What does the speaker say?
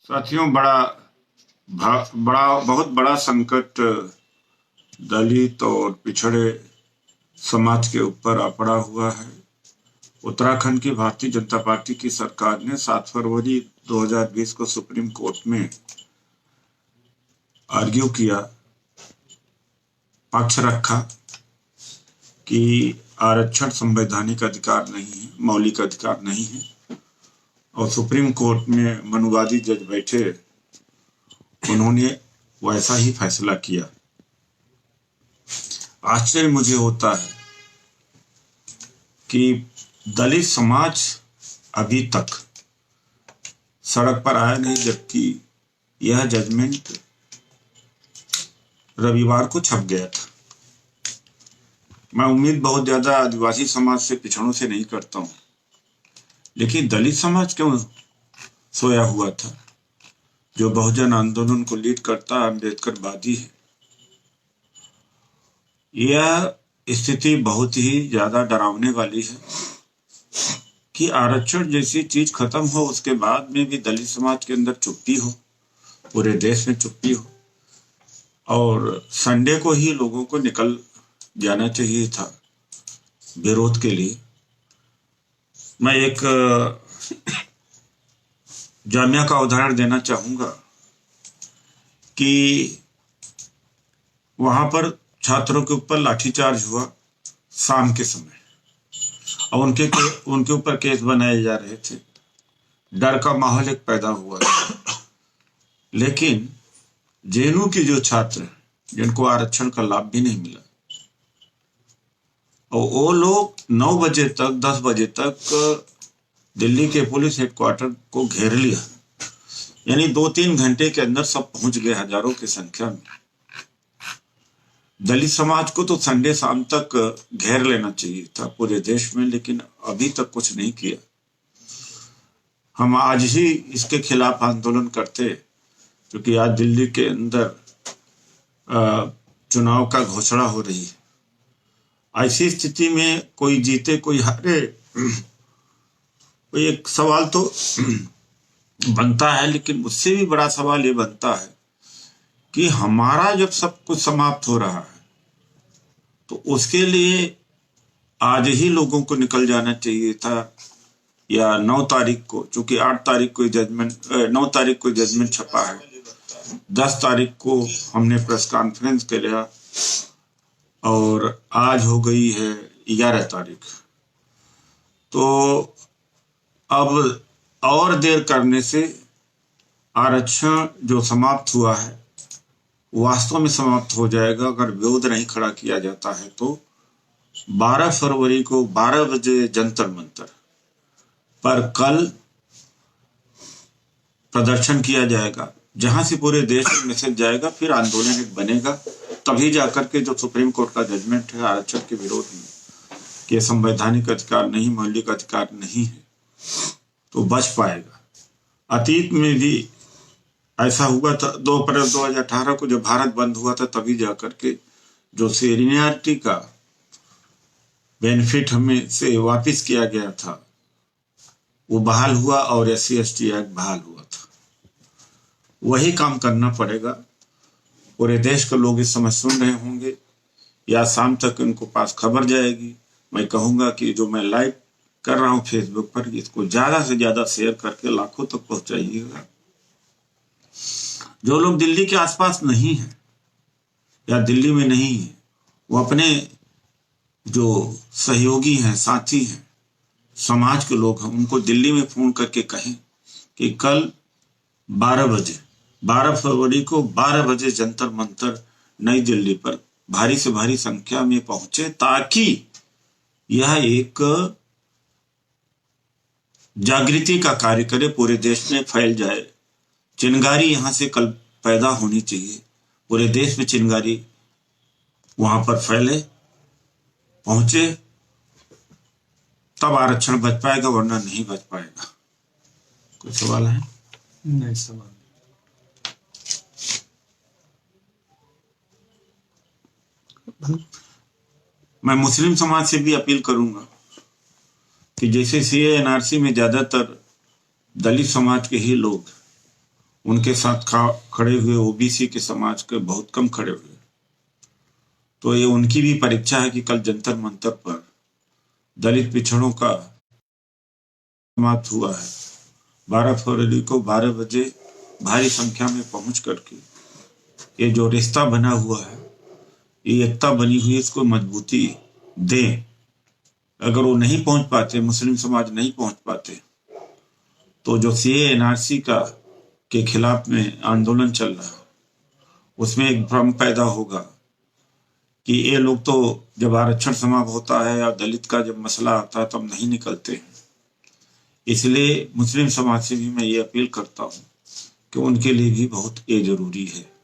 साथियों, बहुत बड़ा संकट दलित और पिछड़े समाज के ऊपर आ पड़ा हुआ है। उत्तराखंड की भारतीय जनता पार्टी की सरकार ने 7 फरवरी 2020 को सुप्रीम कोर्ट में आर्ग्यू किया, पक्ष रखा कि आरक्षण संवैधानिक अधिकार नहीं है, मौलिक अधिकार नहीं है। और सुप्रीम कोर्ट में मनुवादी जज बैठे, उन्होंने वैसा ही फैसला किया। आश्चर्य मुझे होता है कि दलित समाज अभी तक सड़क पर आया नहीं, जबकि यह जजमेंट रविवार को छप गया था। मैं उम्मीद बहुत ज्यादा आदिवासी समाज से, पिछड़ों से नहीं करता हूं, लेकिन दलित समाज क्यों सोया हुआ था? जो बहुजन आंदोलन को लीड करता अम्बेडकरवादी है। यह स्थिति बहुत ही ज्यादा डरावने वाली है कि आरक्षण जैसी चीज खत्म हो, उसके बाद में भी दलित समाज के अंदर चुप्पी हो, पूरे देश में चुप्पी हो। और संडे को ही लोगों को निकल जाना चाहिए था विरोध के लिए। मैं एक जामिया का उदाहरण देना चाहूंगा कि वहां पर छात्रों के ऊपर लाठीचार्ज हुआ शाम के समय, और उनके ऊपर केस बनाए जा रहे थे। डर का माहौल एक पैदा हुआ था। लेकिन जेएनयू के जो छात्र, जिनको आरक्षण का लाभ भी नहीं मिला, और वो लोग 9 बजे तक 10 बजे तक दिल्ली के पुलिस हेडक्वार्टर को घेर लिया। यानी 2-3 घंटे के अंदर सब पहुंच गए, हजारों की संख्या में। दलित समाज को तो संडे शाम तक घेर लेना चाहिए था पूरे देश में, लेकिन अभी तक कुछ नहीं किया। हम आज ही इसके खिलाफ आंदोलन करते, क्योंकि आज दिल्ली के अंदर चुनाव का घोषणा हो रही है। ऐसी स्थिति में कोई जीते कोई हारे, कोई एक सवाल तो बनता है, लेकिन उससे भी बड़ा सवाल ये बनता है कि हमारा जब सब कुछ समाप्त हो रहा है, तो उसके लिए आज ही लोगों को निकल जाना चाहिए था, या 9 तारीख को, चूंकि 8 तारीख को जजमेंट 9 तारीख को जजमेंट छपा है, 10 तारीख को हमने प्रेस कॉन्फ्रेंस किया, और आज हो गई है 11 तारीख। तो अब और देर करने से आरक्षण जो समाप्त हुआ है वास्तव में समाप्त हो जाएगा। अगर विरोध नहीं खड़ा किया जाता है तो 12 फरवरी को 12 बजे जंतर मंतर पर कल प्रदर्शन किया जाएगा, जहां से पूरे देश में मैसेज जाएगा, फिर आंदोलन एक बनेगा। तभी जाकर के जो सुप्रीम कोर्ट का जजमेंट है आरक्षण के विरोध में कि संवैधानिक अधिकार नहीं, मौलिक अधिकार नहीं है, तो बच पाएगा। अतीत में भी ऐसा हुआ था। 2 अप्रैल 2018 को जब भारत बंद हुआ था, तभी जाकर के जो सीनियरिटी का बेनिफिट हमें से वापिस किया गया था, वो बहाल हुआ, और SC/ST एक्ट बहाल हुआ था। वही काम करना पड़ेगा। पूरे देश के लोग इस समय सुन रहे होंगे, या शाम तक इनको पास खबर जाएगी। मैं कहूंगा कि जो मैं लाइव कर रहा हूं फेसबुक पर, इसको ज्यादा से ज्यादा शेयर करके लाखों तक पहुंचाइएगा। जो लोग दिल्ली के आसपास नहीं है या दिल्ली में नहीं है, वो अपने जो सहयोगी हैं, साथी हैं, समाज के लोग हैं, उनको दिल्ली में फोन करके कहें कि कल 12 फरवरी को 12 बजे जंतर मंतर नई दिल्ली पर भारी से भारी संख्या में पहुंचे, ताकि यह एक जागृति का कार्य करे, पूरे देश में फैल जाए। चिंगारी यहां से कल पैदा होनी चाहिए, पूरे देश में चिंगारी वहां पर फैले, पहुंचे, तब आरक्षण बच पाएगा, वरना नहीं बच पाएगा। कोई सवाल है? नहीं, सवाल। मैं मुस्लिम समाज से भी अपील करूंगा कि जैसे CA NRC में ज्यादातर दलित समाज के ही लोग, उनके साथ खड़े हुए ओबीसी के समाज के बहुत कम खड़े हुए। तो ये उनकी भी परीक्षा है कि कल जंतर मंतर पर दलित पिछड़ों का समाप्त हुआ है। 12 फरवरी को 12 बजे भारी संख्या में पहुंच करके ये जो रिश्ता बना हुआ है, ये एकता बनी हुई है, इसको मजबूती दें। अगर वो नहीं पहुंच पाते, मुस्लिम समाज नहीं पहुंच पाते, तो जो सीए एनआरसी का के खिलाफ में आंदोलन चल रहा है, उसमें एक भ्रम पैदा होगा कि ये लोग तो जब आरक्षण समाप्त होता है या दलित का जब मसला आता है तब नहीं निकलते हैं। इसलिए मुस्लिम समाज से भी मैं ये अपील करता हूँ कि उनके लिए भी बहुत ये जरूरी है।